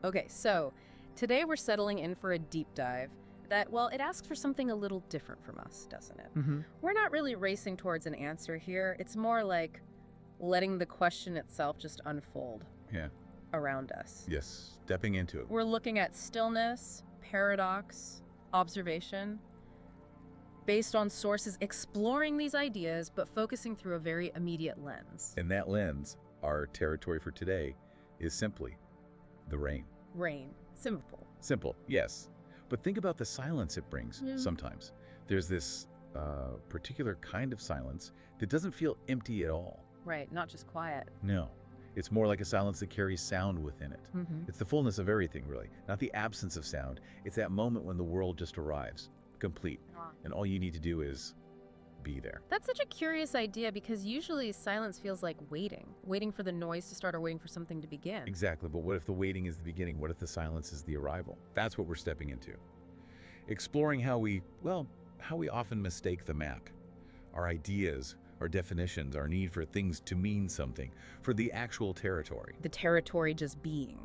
Okay, so today we're settling in for a deep dive that, well, it asks for something a little different from us, doesn't it? We're not really racing towards an answer here. It's more like letting the question itself just unfold Yeah. around us. Yes. Stepping into it. We're looking at stillness, paradox, observation, based on sources exploring these ideas, but focusing through a very immediate lens. In that lens, our territory for today is simply the rain. Rain. Simple. Simple, yes. But think about the silence it brings sometimes. There's this particular kind of silence that doesn't feel empty at all. Right, not just quiet. No. It's more like a silence that carries sound within it. It's the fullness of everything, really. Not the absence of sound. It's that moment when the world just arrives, complete. And all you need to do is be there. That's such a curious idea because usually silence feels like waiting for the noise to start or waiting for something to begin. Exactly, but what if the waiting is the beginning? What if the silence is the arrival? That's what we're stepping into. Exploring how we often mistake the map. Our ideas, our definitions, our need for things to mean something, for the actual territory. The territory just being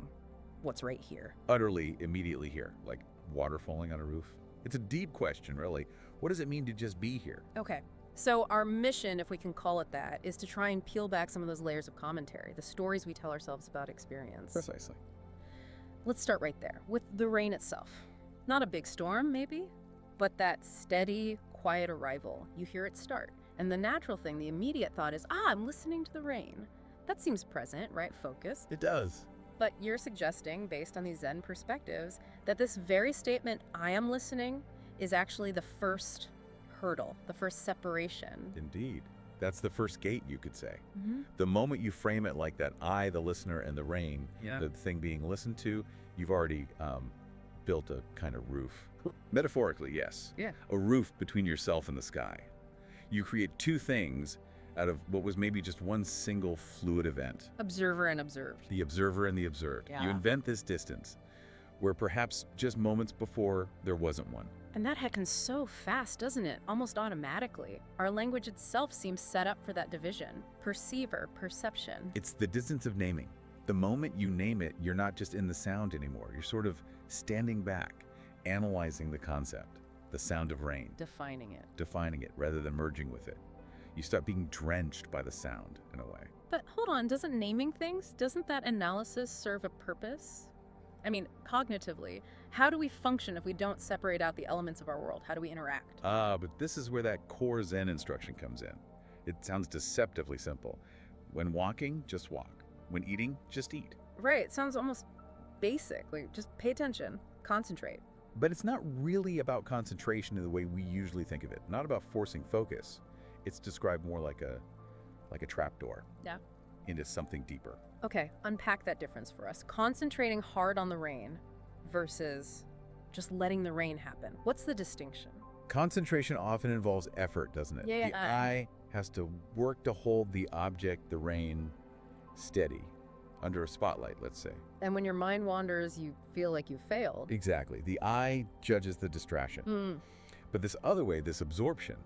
what's right here. Utterly, immediately here, like water falling on a roof. It's a deep question, really. What does it mean to just be here? Okay, so our mission, if we can call it that, is to try and peel back some of those layers of commentary, the stories we tell ourselves about experience. Precisely. Let's start right there, with the rain itself. Not a big storm, maybe, but that steady, quiet arrival. You hear it start. And the natural thing, the immediate thought is, I'm listening to the rain. That seems present, right? Focused. It does. But you're suggesting, based on these Zen perspectives, that this very statement, I am listening, is actually the first hurdle, the first separation. Indeed. That's the first gate, you could say. The moment you frame it like that, I, the listener, and the rain, the thing being listened to, you've already built a kind of roof. Metaphorically, yes. Yeah. A roof between yourself and the sky. You create two things out of what was maybe just one single fluid event. Observer and observed. The observer and the observed. Yeah. You invent this distance, where perhaps just moments before there wasn't one. And that happens so fast, doesn't it? Almost automatically. Our language itself seems set up for that division. Perceiver, perception. It's the distance of naming. The moment you name it, you're not just in the sound anymore. You're sort of standing back, analyzing the concept, the sound of rain. Defining it rather than merging with it. You start being drenched by the sound, in a way. But hold on, doesn't naming things, doesn't that analysis serve a purpose? I mean, cognitively, how do we function if we don't separate out the elements of our world? How do we interact? But this is where that core Zen instruction comes in. It sounds deceptively simple. When walking, just walk. When eating, just eat. Right, it sounds almost basic. Like, just pay attention, concentrate. But it's not really about concentration in the way we usually think of it. Not about forcing focus. It's described more like a trapdoor. Yeah. Into something deeper. Okay, unpack that difference for us. Concentrating hard on the rain versus just letting the rain happen. What's the distinction? Concentration often involves effort, doesn't it? Yeah. The eye has to work to hold the object, the rain, steady under a spotlight, let's say. And when your mind wanders, you feel like you failed. Exactly. The eye judges the distraction. But this other way, this absorption,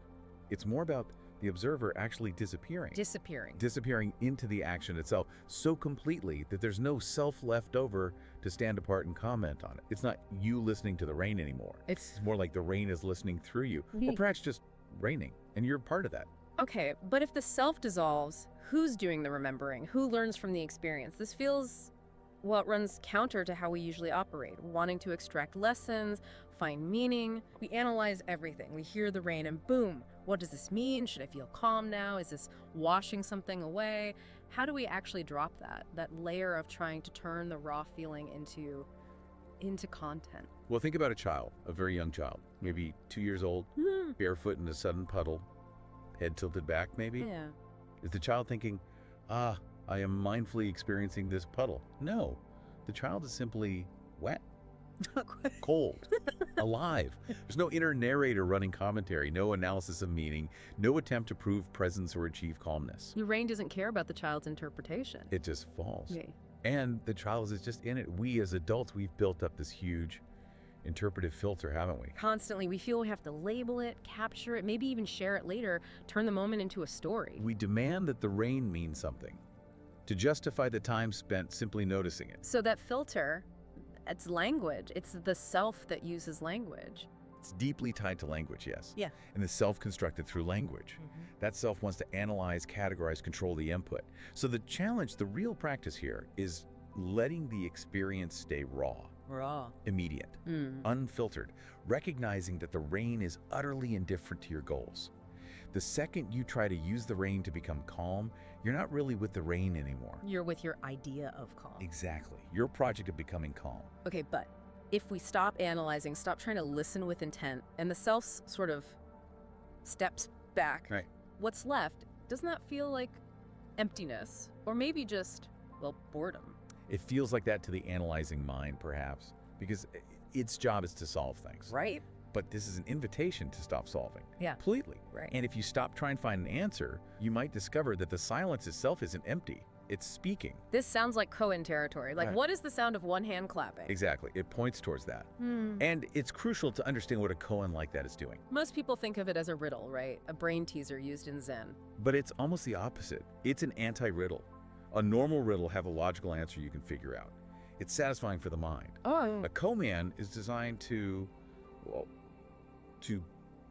it's more about the observer actually disappearing into the action itself so completely that there's no self left over to stand apart and comment on it. It's not you listening to the rain anymore. It's more like the rain is listening through you, or perhaps just raining, and you're part of that. Okay, but if the self dissolves, who's doing the remembering? Who learns from the experience? This feels, well, it runs counter to how we usually operate, wanting to extract lessons, find meaning. We analyze everything. We hear the rain and boom, what does this mean? Should I feel calm now? Is this washing something away? How do we actually drop that layer of trying to turn the raw feeling into content? Well, think about a child, a very young child, maybe 2 years old, barefoot in a sudden puddle, head tilted back maybe? Yeah. Is the child thinking, I am mindfully experiencing this puddle? No, the child is simply wet, cold, alive. There's no inner narrator running commentary, no analysis of meaning, no attempt to prove presence or achieve calmness. The rain doesn't care about the child's interpretation. It just falls. Yeah. And the child is just in it. We as adults, we've built up this huge interpretive filter, haven't we? Constantly, we feel we have to label it, capture it, maybe even share it later, turn the moment into a story. We demand that the rain means something to justify the time spent simply noticing it. So that filter, It's language. It's the self that uses language. It's deeply tied to language, yes. Yeah. And the self constructed through language. That self wants to analyze, categorize, control the input. So the challenge, the real practice here is letting the experience stay raw. Immediate, unfiltered, recognizing that the rain is utterly indifferent to your goals. The second you try to use the rain to become calm, you're not really with the rain anymore. You're with your idea of calm. Exactly. Your project of becoming calm. Okay, but if we stop analyzing, stop trying to listen with intent, and the self sort of steps back, Right. what's left, doesn't that feel like emptiness? Or maybe just, well, boredom? It feels like that to the analyzing mind, perhaps, because its job is to solve things. Right. But this is an invitation to stop solving. Yeah. Completely. Right. And if you stop trying to find an answer, you might discover that the silence itself isn't empty. It's speaking. This sounds like Cohen territory. Like, Right. what is the sound of one hand clapping? Exactly. It points towards that. And it's crucial to understand what a koan like that is doing. Most people think of it as a riddle, right? A brain teaser used in Zen. But it's almost the opposite. It's an anti-riddle. A normal riddle have a logical answer you can figure out. It's satisfying for the mind. Oh. A koan is designed to, well, to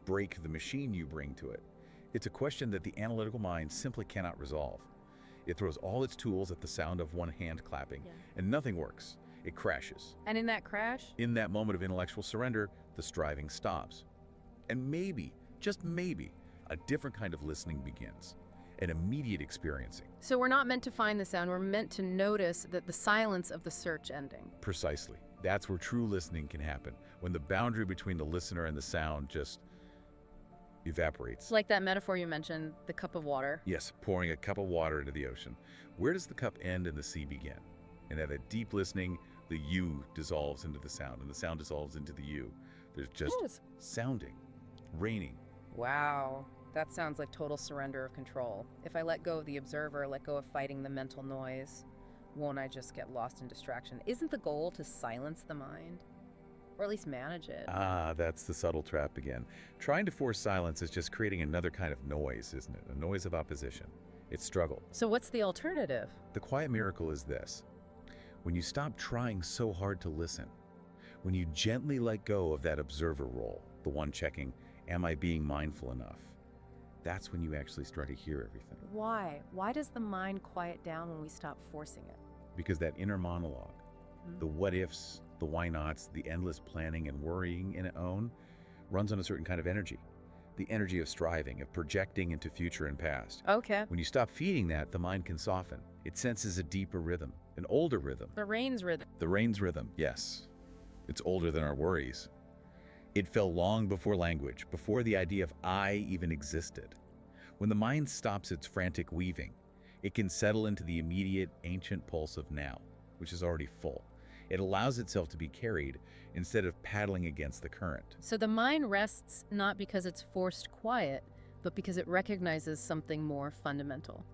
break the machine you bring to it. It's a question that the analytical mind simply cannot resolve. It throws all its tools at the sound of one hand clapping, and nothing works. It crashes. And in that crash? In that moment of intellectual surrender, the striving stops. And maybe, just maybe, a different kind of listening begins. An immediate experiencing. So we're not meant to find the sound, we're meant to notice that the silence of the search ending. Precisely. That's where true listening can happen, when the boundary between the listener and the sound just evaporates. Like that metaphor you mentioned, the cup of water. Yes, pouring a cup of water into the ocean. Where does the cup end and the sea begin? And at that deep listening, the you dissolves into the sound, and the sound dissolves into the you. There's just sounding, raining. Wow. That sounds like total surrender of control. If I let go of the observer, let go of fighting the mental noise, won't I just get lost in distraction? Isn't the goal to silence the mind? Or at least manage it? Ah, that's the subtle trap again. Trying to force silence is just creating another kind of noise, isn't it? A noise of opposition. It's struggle. So what's the alternative? The quiet miracle is this. When you stop trying so hard to listen, when you gently let go of that observer role, the one checking, am I being mindful enough? That's when you actually start to hear everything. Why? Why does the mind quiet down when we stop forcing it? Because that inner monologue, the what ifs, the why nots, the endless planning and worrying in its own, runs on a certain kind of energy. The energy of striving, of projecting into future and past. Okay. When you stop feeding that, the mind can soften. It senses a deeper rhythm, an older rhythm. The rain's rhythm. The rain's rhythm, yes. It's older than our worries. It fell long before language, before the idea of I even existed. When the mind stops its frantic weaving, it can settle into the immediate, ancient pulse of now, which is already full. It allows itself to be carried instead of paddling against the current. So the mind rests not because it's forced quiet, but because it recognizes something more fundamental.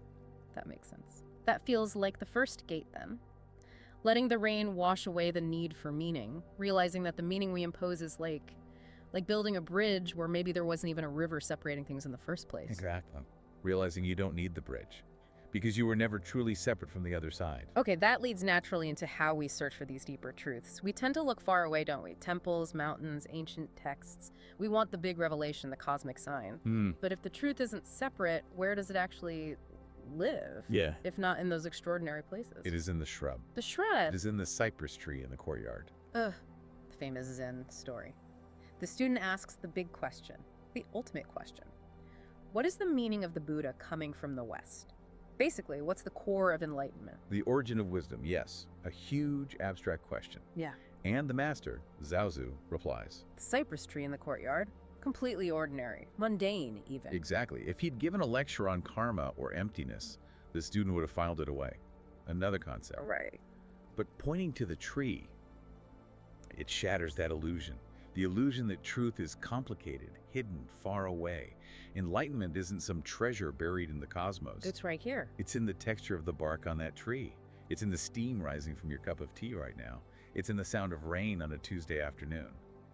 That makes sense. That feels like the first gate then. Letting the rain wash away the need for meaning, realizing that the meaning we impose is like building a bridge where maybe there wasn't even a river separating things in the first place. Exactly. Realizing you don't need the bridge, because you were never truly separate from the other side. Okay, that leads naturally into how we search for these deeper truths. We tend to look far away, don't we? Temples, mountains, ancient texts. We want the big revelation, the cosmic sign. But if the truth isn't separate, where does it actually live? Yeah. If not in those extraordinary places. It is in the shrub. The shrub. It is in the cypress tree in the courtyard. Ugh, the famous Zen story. The student asks the big question, the ultimate question. What is the meaning of the Buddha coming from the West? Basically, what's the core of enlightenment? The origin of wisdom, yes. A huge abstract question. Yeah. And the master, Zhaozu, replies. The cypress tree in the courtyard? Completely ordinary, mundane even. Exactly. If he'd given a lecture on karma or emptiness, the student would have filed it away. Another concept. Right. But pointing to the tree, it shatters that illusion. The illusion that truth is complicated, hidden, far away. Enlightenment isn't some treasure buried in the cosmos. It's right here. It's in the texture of the bark on that tree. It's in the steam rising from your cup of tea right now. It's in the sound of rain on a Tuesday afternoon.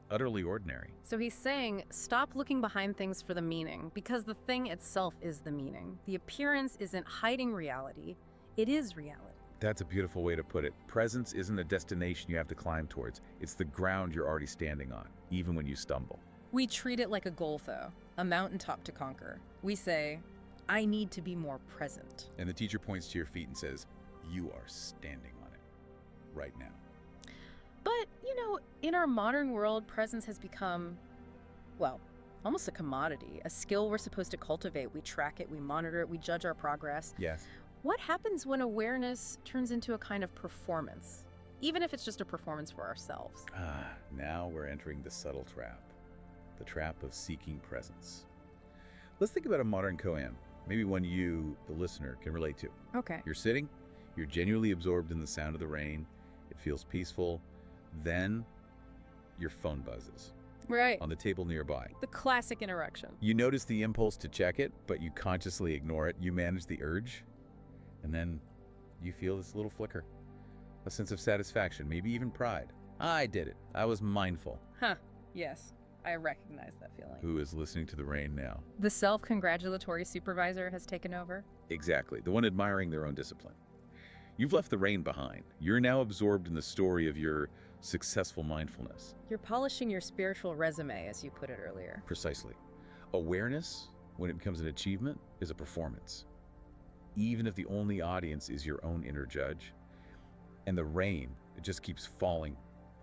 Utterly ordinary. So he's saying, stop looking behind things for the meaning, because the thing itself is the meaning. The appearance isn't hiding reality, it is reality. That's a beautiful way to put it. Presence isn't a destination you have to climb towards. It's the ground you're already standing on, even when you stumble. We treat it like a goal, though, a mountaintop to conquer. We say, I need to be more present. And the teacher points to your feet and says, you are standing on it right now. But, in our modern world, presence has become, well, almost a commodity, a skill we're supposed to cultivate. We track it, we monitor it, we judge our progress. Yes. What happens when awareness turns into a kind of performance, even if it's just a performance for ourselves? Now we're entering the subtle trap, the trap of seeking presence. Let's think about a modern koan, maybe one you, the listener, can relate to. Okay. You're sitting, you're genuinely absorbed in the sound of the rain, it feels peaceful, then your phone buzzes. Right. On the table nearby. The classic interruption. You notice the impulse to check it, but you consciously ignore it. You manage the urge, and then you feel this little flicker. A sense of satisfaction, maybe even pride. I did it. I was mindful. Yes, I recognize that feeling. Who is listening to the rain now? The self-congratulatory supervisor has taken over? Exactly, the one admiring their own discipline. You've left the rain behind. You're now absorbed in the story of your successful mindfulness. You're polishing your spiritual resume, as you put it earlier. Precisely. Awareness, when it becomes an achievement, is a performance. Even if the only audience is your own inner judge. And the rain, it just keeps falling,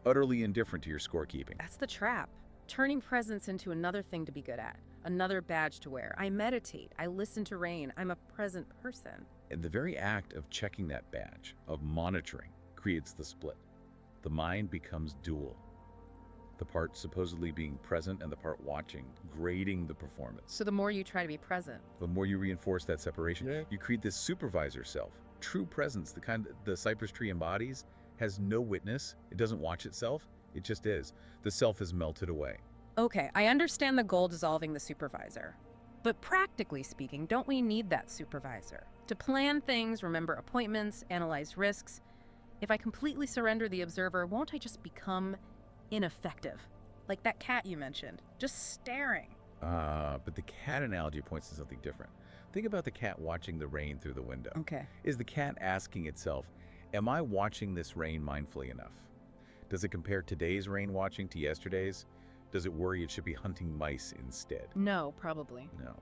utterly indifferent to your scorekeeping. That's the trap. Turning presence into another thing to be good at, another badge to wear. I meditate, I listen to rain, I'm a present person. And the very act of checking that badge, of monitoring, creates the split. The mind becomes dual. The part supposedly being present and the part watching, grading the performance. So the more you try to be present, the more you reinforce that separation, you create this supervisor self. True presence, the kind that the cypress tree embodies, has no witness. It doesn't watch itself. It just is. The self is melted away. Okay, I understand the goal dissolving the supervisor. But practically speaking, don't we need that supervisor? To plan things, remember appointments, analyze risks. If I completely surrender the observer, won't I just become ineffective? Like that cat you mentioned, just staring. But the cat analogy points to something different. Think about the cat watching the rain through the window. Okay. Is the cat asking itself, am I watching this rain mindfully enough? Does it compare today's rain watching to yesterday's? Does it worry it should be hunting mice instead? No, probably. No.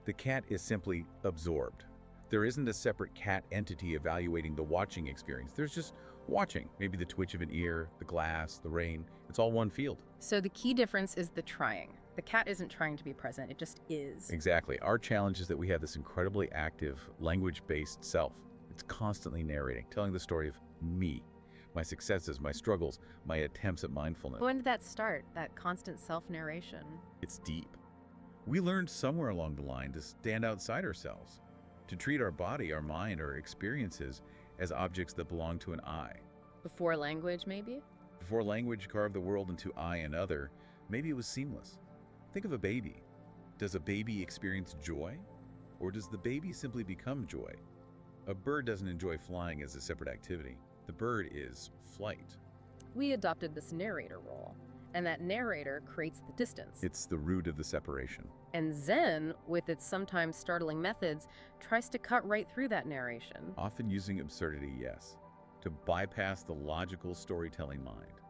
The cat is simply absorbed. There isn't a separate cat entity evaluating the watching experience. There's just watching. Maybe the twitch of an ear, the glass, the rain. It's all one field. So the key difference is the trying. The cat isn't trying to be present, it just is. Exactly. Our challenge is that we have this incredibly active, language-based self. It's constantly narrating, telling the story of me, my successes, my struggles, my attempts at mindfulness. When did that start, that constant self-narration? It's deep. We learned somewhere along the line to stand outside ourselves, to treat our body, our mind, our experiences as objects that belong to an I. Before language, maybe? Before language carved the world into I and other, maybe it was seamless. Think of a baby. Does a baby experience joy? Or does the baby simply become joy? A bird doesn't enjoy flying as a separate activity. The bird is flight. We adopted this narrator role, and that narrator creates the distance. It's the root of the separation. And Zen, with its sometimes startling methods, tries to cut right through that narration. Often using absurdity, yes, to bypass the logical storytelling mind.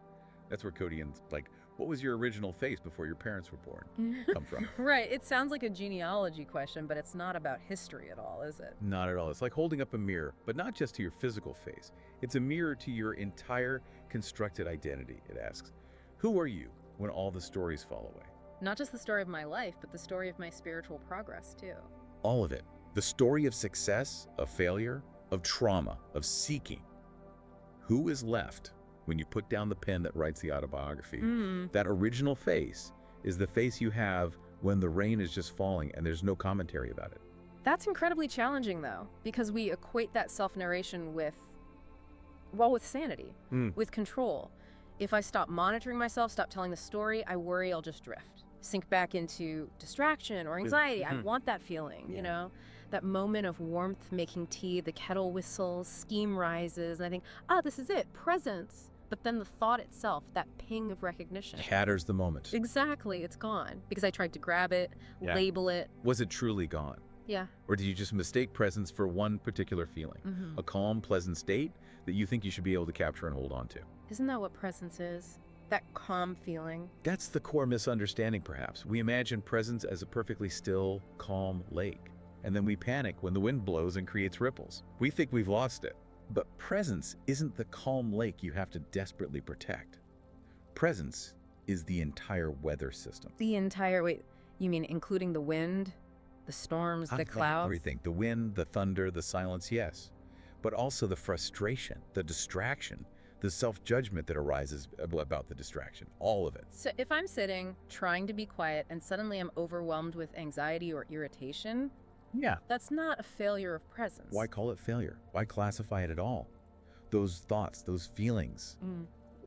That's where Codian's like, what was your original face before your parents were born come from? Right, it sounds like a genealogy question, but it's not about history at all, is it? Not at all. It's like holding up a mirror, but not just to your physical face. It's a mirror to your entire constructed identity, it asks. Who are you when all the stories fall away? Not just the story of my life, but the story of my spiritual progress, too. All of it. The story of success, of failure, of trauma, of seeking. Who is left when you put down the pen that writes the autobiography? That original face is the face you have when the rain is just falling and there's no commentary about it. That's incredibly challenging, though, because we equate that self-narration with sanity, with control. If I stop monitoring myself, stop telling the story, I worry I'll just drift, sink back into distraction or anxiety. I want that feeling, you know? That moment of warmth, making tea, the kettle whistles, steam rises, and I think, this is it, presence. But then the thought itself, that ping of recognition. Shatters the moment. Exactly, it's gone. Because I tried to grab it, label it. Was it truly gone? Yeah. Or did you just mistake presence for one particular feeling? A calm, pleasant state that you think you should be able to capture and hold on to? Isn't that what presence is? That calm feeling? That's the core misunderstanding, perhaps. We imagine presence as a perfectly still, calm lake. And then we panic when the wind blows and creates ripples. We think we've lost it. But presence isn't the calm lake you have to desperately protect. Presence is the entire weather system. Wait, you mean including the wind, the storms, the clouds? Everything. The wind, the thunder, the silence, yes. But also the frustration, the distraction, the self-judgment that arises about the distraction, all of it. So if I'm sitting, trying to be quiet, and suddenly I'm overwhelmed with anxiety or irritation, Yeah. that's not a failure of presence. Why call it failure? Why classify it at all? Those thoughts, those feelings,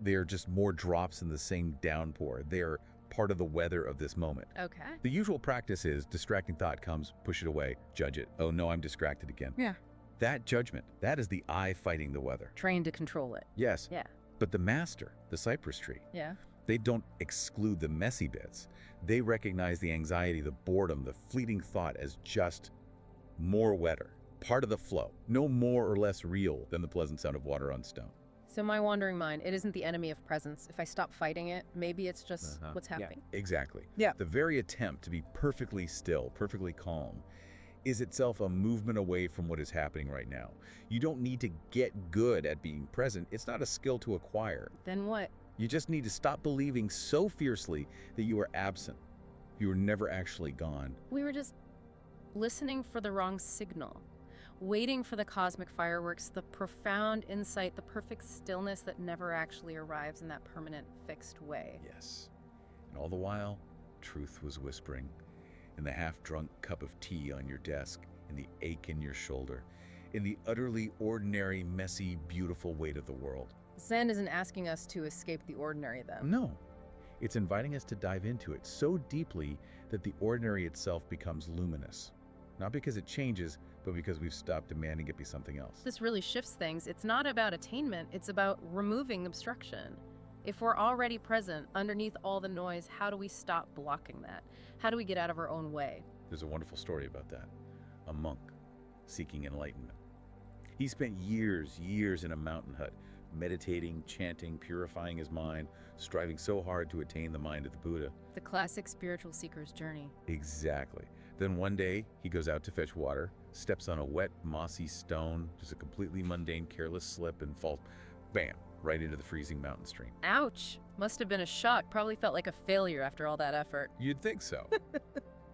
they're just more drops in the same downpour. They're part of the weather of this moment. Okay. The usual practice is distracting thought comes, push it away, judge it. Oh no, I'm distracted again. Yeah. That judgment, that is the I fighting the weather. Trained to control it. Yes. Yeah. But the master, the cypress tree, Yeah. they don't exclude the messy bits. They recognize the anxiety, the boredom, the fleeting thought as just more wetter, part of the flow, no more or less real than the pleasant sound of water on stone. So my wandering mind, it isn't the enemy of presence. If I stop fighting it, maybe it's just what's happening. Yeah, exactly. Yeah. The very attempt to be perfectly still, perfectly calm, is itself a movement away from what is happening right now. You don't need to get good at being present. It's not a skill to acquire. Then what? You just need to stop believing so fiercely that you are absent. You are never actually gone. We were just listening for the wrong signal, waiting for the cosmic fireworks, the profound insight, the perfect stillness that never actually arrives in that permanent, fixed way. Yes. And all the while, truth was whispering. In the half-drunk cup of tea on your desk, in the ache in your shoulder, in the utterly ordinary, messy, beautiful weight of the world. Zen isn't asking us to escape the ordinary, though. No. It's inviting us to dive into it so deeply that the ordinary itself becomes luminous. Not because it changes, but because we've stopped demanding it be something else. This really shifts things. It's not about attainment, it's about removing obstruction. If we're already present underneath all the noise, how do we stop blocking that? How do we get out of our own way? There's a wonderful story about that. A monk seeking enlightenment. He spent years in a mountain hut, meditating, chanting, purifying his mind, striving so hard to attain the mind of the Buddha. The classic spiritual seeker's journey. Exactly. Then one day, he goes out to fetch water, steps on a wet, mossy stone, just a completely mundane, careless slip, and falls, bam, right into the freezing mountain stream. Ouch. Must have been a shock. Probably felt like a failure after all that effort. You'd think so.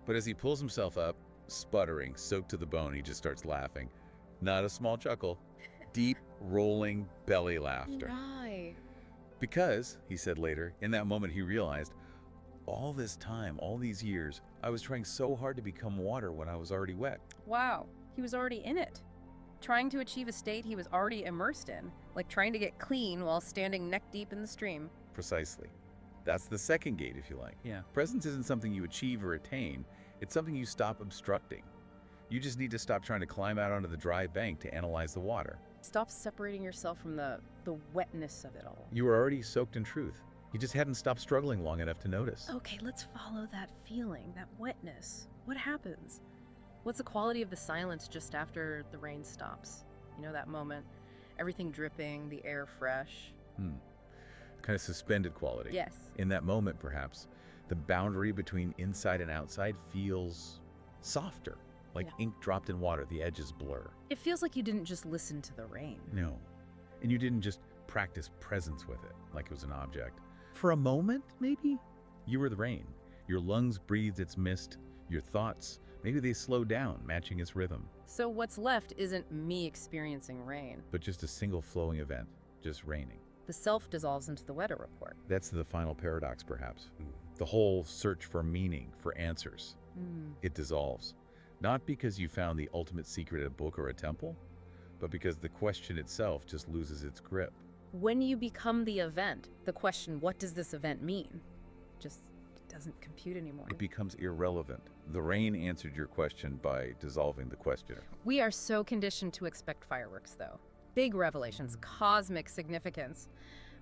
But as he pulls himself up, sputtering, soaked to the bone, he just starts laughing. Not a small chuckle. Deep, rolling belly laughter. Right. Because, he said later, in that moment he realized, all this time, all these years, I was trying so hard to become water when I was already wet. Wow. He was already in it. Trying to achieve a state he was already immersed in. Like trying to get clean while standing neck deep in the stream. Precisely. That's the second gate, if you like. Yeah. Presence isn't something you achieve or attain. It's something you stop obstructing. You just need to stop trying to climb out onto the dry bank to analyze the water. Stop separating yourself from the wetness of it all. You were already soaked in truth. You just hadn't stopped struggling long enough to notice. Okay, let's follow that feeling, that wetness. What happens? What's the quality of the silence just after the rain stops? You know, that moment, everything dripping, the air fresh. Kind of suspended quality. Yes. In that moment, perhaps, the boundary between inside and outside feels softer. Like ink dropped in water, the edges blur. It feels like you didn't just listen to the rain. No. And you didn't just practice presence with it, like it was an object. For a moment, maybe? You were the rain. Your lungs breathed its mist. Your thoughts, maybe they slowed down, matching its rhythm. So what's left isn't me experiencing rain. But just a single flowing event, just raining. The self dissolves into the weather report. That's the final paradox, perhaps. The whole search for meaning, for answers. It dissolves. Not because you found the ultimate secret at a book or a temple, but because the question itself just loses its grip. When you become the event, the question, what does this event mean, just doesn't compute anymore. It becomes irrelevant. The rain answered your question by dissolving the questioner. We are so conditioned to expect fireworks, though. Big revelations, cosmic significance.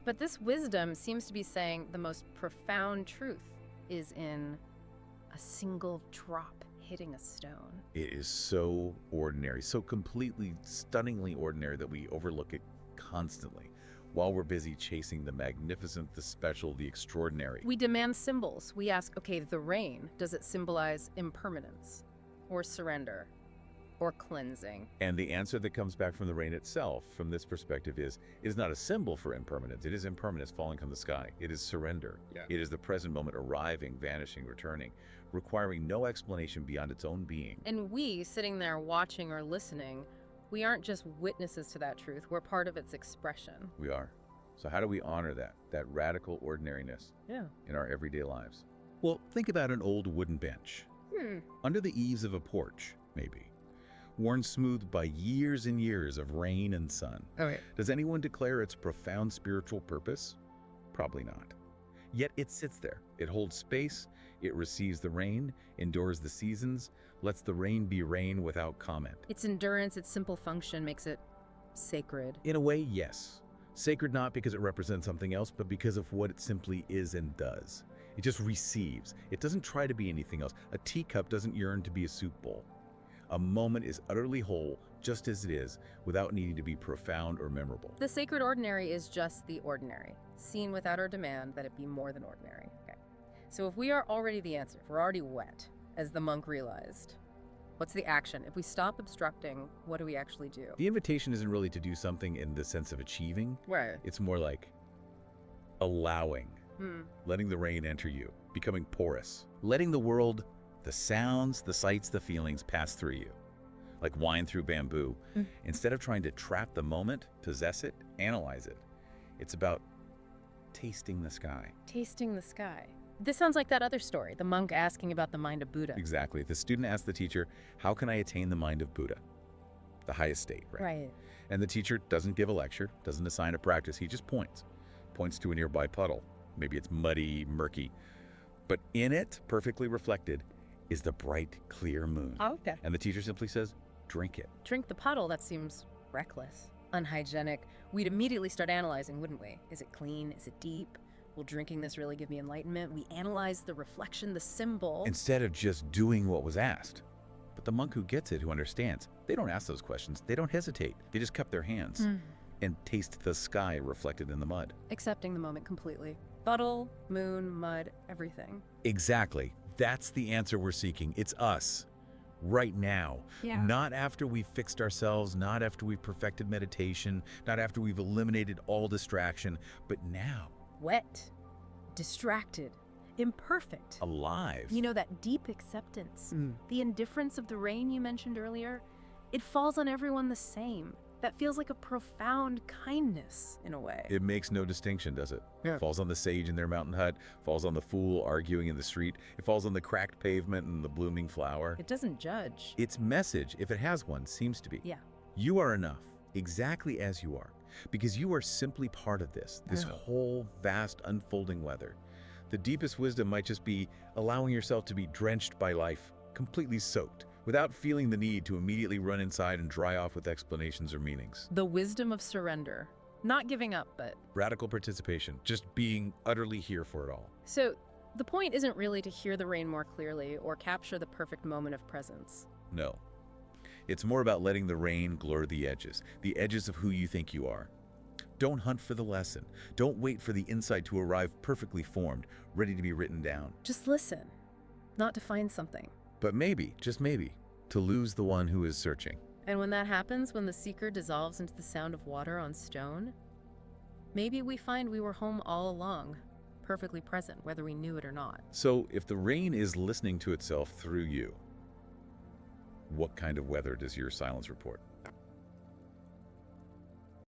But this wisdom seems to be saying the most profound truth is in a single drop hitting a stone. It is so ordinary, so completely, stunningly ordinary that we overlook it constantly while we're busy chasing the magnificent, the special, the extraordinary. We demand symbols. We ask, okay, the rain, does it symbolize impermanence or surrender or cleansing? And the answer that comes back from the rain itself, from this perspective, is it is not a symbol for impermanence. It is impermanence falling from the sky. It is surrender. Yeah. It is the present moment arriving, vanishing, returning, requiring no explanation beyond its own being. And we, sitting there watching or listening, we aren't just witnesses to that truth. We're part of its expression. We are. So how do we honor that radical ordinariness in our everyday lives? Well, think about an old wooden bench. Under the eaves of a porch, maybe. Worn smooth by years and years of rain and sun. Okay. Does anyone declare its profound spiritual purpose? Probably not. Yet it sits there. It holds space. It receives the rain, endures the seasons, lets the rain be rain without comment. Its endurance, its simple function makes it sacred. In a way, yes. Sacred not because it represents something else, but because of what it simply is and does. It just receives. It doesn't try to be anything else. A teacup doesn't yearn to be a soup bowl. A moment is utterly whole, just as it is, without needing to be profound or memorable. The sacred ordinary is just the ordinary, seen without our demand that it be more than ordinary. Okay. So if we are already the answer, if we're already wet, as the monk realized, what's the action? If we stop obstructing, what do we actually do? The invitation isn't really to do something in the sense of achieving. Right. It's more like allowing, letting the rain enter you, becoming porous, letting the world, the sounds, the sights, the feelings pass through you, like wine through bamboo. Instead of trying to trap the moment, possess it, analyze it, it's about tasting the sky. Tasting the sky. This sounds like that other story, the monk asking about the mind of Buddha. Exactly. The student asks the teacher, how can I attain the mind of Buddha? The highest state, right? Right. And the teacher doesn't give a lecture, doesn't assign a practice, he just points to a nearby puddle. Maybe it's muddy, murky, but in it, perfectly reflected, is the bright, clear moon. Oh, okay. And the teacher simply says, drink it. Drink the puddle, that seems reckless, unhygienic. We'd immediately start analyzing, wouldn't we? Is it clean? Is it deep? Will drinking this really give me enlightenment? We analyze the reflection, the symbol. Instead of just doing what was asked. But the monk who gets it, who understands, they don't ask those questions. They don't hesitate. They just cup their hands and taste the sky reflected in the mud. Accepting the moment completely. Puddle, moon, mud, everything. Exactly. That's the answer we're seeking. It's us. Right now. Yeah. Not after we've fixed ourselves, not after we've perfected meditation, not after we've eliminated all distraction, but now. Wet, distracted, imperfect. Alive. You know, that deep acceptance, the indifference of the rain you mentioned earlier, it falls on everyone the same. That feels like a profound kindness in a way. It makes no distinction, does it? Yeah. Falls on the sage in their mountain hut, falls on the fool arguing in the street, it falls on the cracked pavement and the blooming flower. It doesn't judge. Its message, if it has one, seems to be, Yeah. you are enough, exactly as you are, because you are simply part of this whole vast unfolding weather. The deepest wisdom might just be allowing yourself to be drenched by life, completely soaked, without feeling the need to immediately run inside and dry off with explanations or meanings. The wisdom of surrender. Not giving up, but... Radical participation, just being utterly here for it all. So, the point isn't really to hear the rain more clearly or capture the perfect moment of presence. No. It's more about letting the rain blur the edges of who you think you are. Don't hunt for the lesson. Don't wait for the insight to arrive perfectly formed, ready to be written down. Just listen, not to find something. But maybe, just maybe, to lose the one who is searching. And when that happens, when the seeker dissolves into the sound of water on stone, maybe we find we were home all along, perfectly present, whether we knew it or not. So if the rain is listening to itself through you, what kind of weather does your silence report?